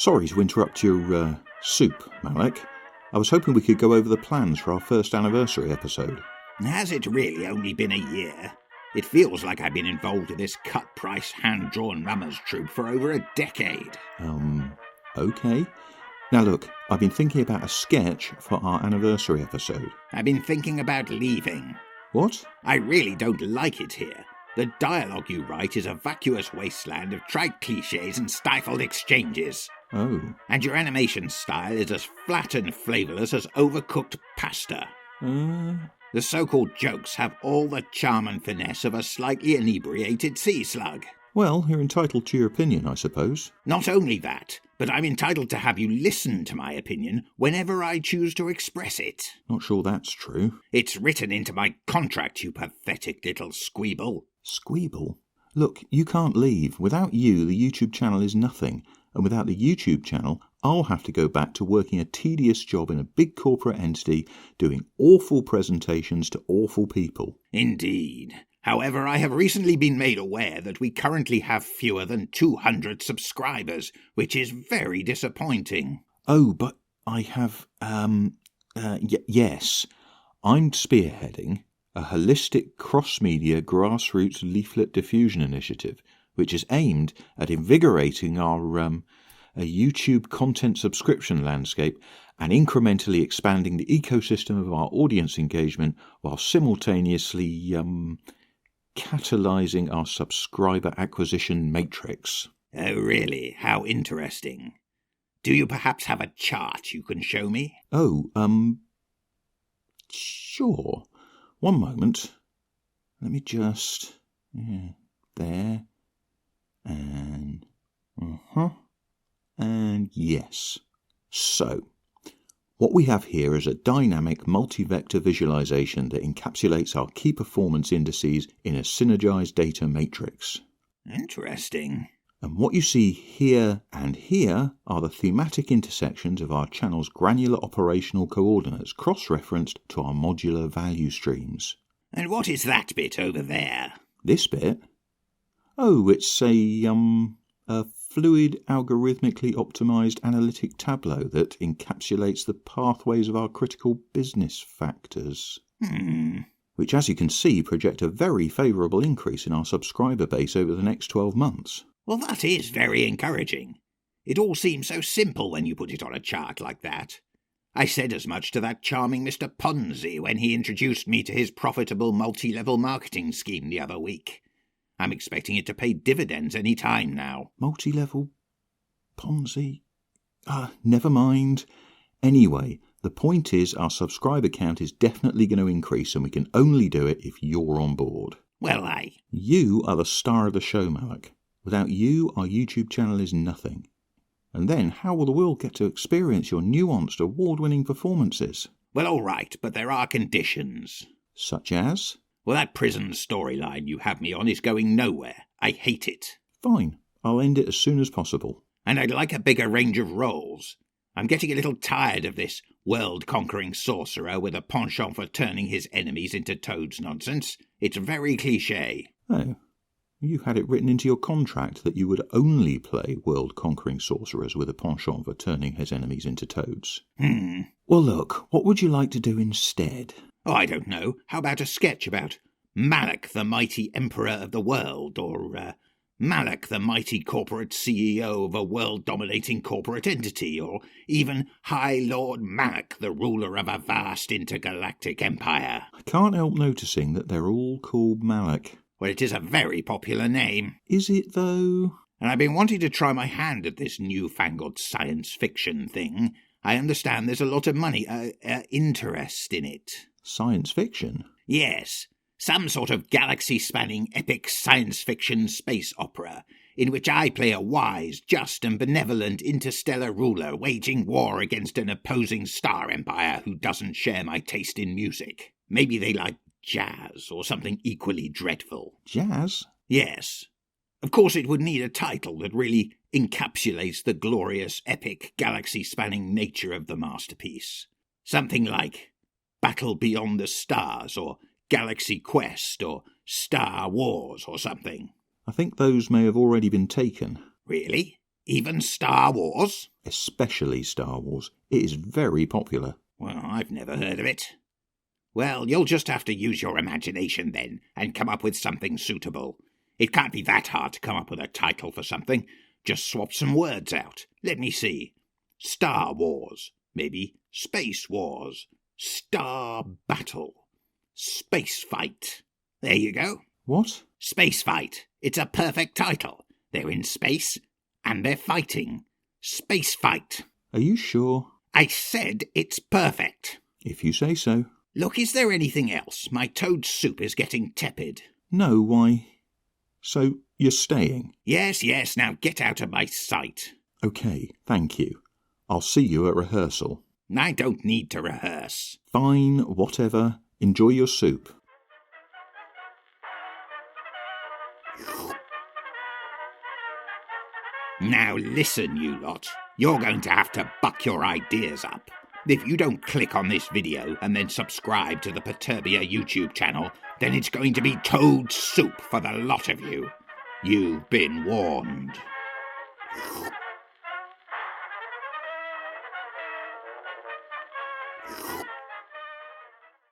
Sorry to interrupt your soup, Malach. I was hoping we could go over the plans for our first anniversary episode. Has it really only been a year? It feels like I've been involved in this cut-price, hand-drawn mummers troupe for over a decade. Okay. Now look, I've been thinking about a sketch for our anniversary episode. I've been thinking about leaving. What? I really don't like it here. The dialogue you write is a vacuous wasteland of trite cliches and stifled exchanges. Oh. And your animation style is as flat and flavourless as overcooked pasta. The so-called jokes have all the charm and finesse of a slightly inebriated sea slug. Well, you're entitled to your opinion, I suppose. Not only that, but I'm entitled to have you listen to my opinion whenever I choose to express it. Not sure that's true. It's written into my contract, you pathetic little squeeble. Squeeble? Look, you can't leave. Without you, the YouTube channel is nothing. And without the YouTube channel, I'll have to go back to working a tedious job in a big corporate entity, doing awful presentations to awful people. Indeed. However, I have recently been made aware that we currently have fewer than 200 subscribers, which is very disappointing. Oh, but I have, yes. I'm spearheading a holistic cross-media grassroots leaflet diffusion initiative, which is aimed at invigorating our YouTube content subscription landscape and incrementally expanding the ecosystem of our audience engagement while simultaneously catalyzing our subscriber acquisition matrix. Oh, really? How interesting. Do you perhaps have a chart you can show me? Oh, sure. One moment. Let me just... there. And... And yes. So, what we have here is a dynamic multi-vector visualization that encapsulates our key performance indices in a synergized data matrix. Interesting. And what you see here and here are the thematic intersections of our channel's granular operational coordinates cross-referenced to our modular value streams. And what is that bit over there? This bit? Oh, it's a fluid, algorithmically optimized analytic tableau that encapsulates the pathways of our critical business factors. Which, as you can see, project a very favourable increase in our subscriber base over the next 12 months. Well, that is very encouraging. It all seems so simple when you put it on a chart like that. I said as much to that charming Mr. Ponzi when he introduced me to his profitable multi-level marketing scheme the other week. I'm expecting it to pay dividends any time now. Multi-level Ponzi? Never mind. Anyway, the point is our subscriber count is definitely going to increase, and we can only do it if you're on board. Well, You are the star of the show, Malach. Without you, our YouTube channel is nothing. And then, how will the world get to experience your nuanced, award-winning performances? Well, all right, but there are conditions. Such as? Well, that prison storyline you have me on is going nowhere. I hate it. Fine. I'll end it as soon as possible. And I'd like a bigger range of roles. I'm getting a little tired of this world-conquering sorcerer with a penchant for turning his enemies into toads nonsense. It's very cliché. Oh. You had it written into your contract that you would only play world-conquering sorcerers with a penchant for turning his enemies into toads. Well, look, what would you like to do instead? Oh, I don't know. How about a sketch about Malach, the mighty emperor of the world, or Malach, the mighty corporate CEO of a world-dominating corporate entity, or even High Lord Malach, the ruler of a vast intergalactic empire? I can't help noticing that they're all called Malach. Well, it is a very popular name. Is it, though? And I've been wanting to try my hand at this newfangled science fiction thing. I understand there's a lot of money, interest in it. Science fiction? Yes. Some sort of galaxy-spanning epic science fiction space opera, in which I play a wise, just and benevolent interstellar ruler waging war against an opposing star empire who doesn't share my taste in music. Maybe they like jazz or something equally dreadful. Jazz? Yes. Of course it would need a title that really encapsulates the glorious, epic, galaxy-spanning nature of the masterpiece. Something like Battle Beyond the Stars, or Galaxy Quest, or Star Wars, or something. I think those may have already been taken. Really? Even Star Wars? Especially Star Wars. It is very popular. Well, I've never heard of it. Well, you'll just have to use your imagination then, and come up with something suitable. It can't be that hard to come up with a title for something. Just swap some words out. Let me see. Star Wars. Maybe Space Wars. Star Battle. Space Fight. There you go. What? Space Fight. It's a perfect title. They're in space, and they're fighting. Space Fight. Are you sure? I said it's perfect. If you say so. Look, is there anything else? My toad soup is getting tepid. No, why? So, you're staying? Yes, now get out of my sight. OK, thank you. I'll see you at rehearsal. I don't need to rehearse. Fine, whatever. Enjoy your soup. Now listen, you lot. You're going to have to buck your ideas up. If you don't click on this video and then subscribe to the Perturbia YouTube channel, then it's going to be toad soup for the lot of you. You've been warned.